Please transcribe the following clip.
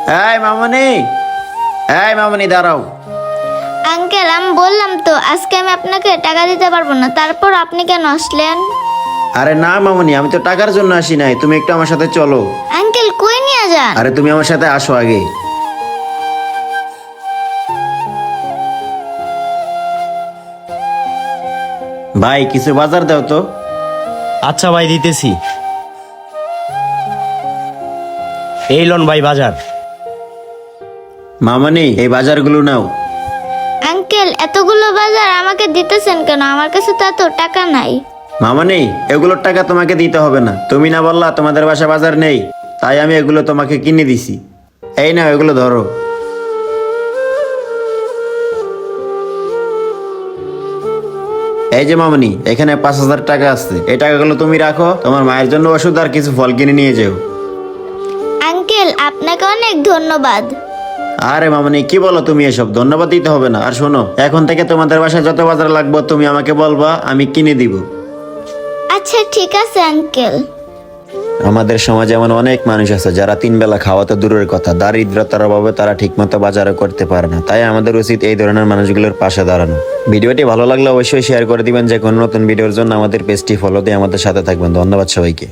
এই মামনি, এই মামনি দাঁড়াও। আঙ্কেল, আমি বললাম তো আজকে আমি আপনাকে টাকা দিতে পারবো না, তারপর আপনি কেন আসলেন? আরে না মামনি, আমি তো টাকার জন্য আসি নাই, তুমি একটু আমার সাথে চলো। আঙ্কেল, কই নিয়ে যান? আরে তুমি আমার সাথে আসো আগে। ভাই কিছু বাজার দাও তো। আচ্ছা ভাই, দিতেছি। এই লন ভাই বাজার। মামনি এই বাজারগুলো নাও। আঙ্কেল, এতগুলো বাজার আমাকে দিতেছেন কেন? আমার কাছে তো এত টাকা নাই। মামনি এগুলোর টাকা তোমাকে দিতে হবে না, তুমি না বললা তোমাদের বাসা বাজার নেই, তাই আমি এগুলো তোমাকে কিনে দিছি। এই নাও এগুলো ধরো। এই যে মামনি, এখানে 5,000 টাকা আছে, এই টাকাগুলো তুমি রাখো, তোমার মায়ের জন্য ওষুধ আর কিছু ফল কিনে নিয়ে যেও। আঙ্কেল, আপনাকে অনেক ধন্যবাদ। আরে মামনি কি বলো তুমি, এসব ধন্যবাদ দিতে হবে না। আর শোনো, এখন থেকে তোমাদের বাসায় যত বাজার লাগবে তুমি আমাকে বলবা, আমি কিনে দিব। আচ্ছা ঠিক আছে আঙ্কেল। আমাদের সমাজে এমন অনেক মানুষ আছে যারা 3 বেলা খাওয়া তো দূরের কথা, দারিদ্রতার অভাবে তারা ঠিকমতো বাজারও করতে পারে না। তাই আমাদের উচিত এই ধরনের মানুষগুলোর পাশে দাঁড়ানো। ভিডিওটি ভালো লাগলে অবশ্যই শেয়ার করে দিবেন। যে কোনো নতুন ভিডিওর জন্য আমাদের পেজটি ফলো দিয়ে আমাদের সাথে থাকবেন। ধন্যবাদ সবাইকে।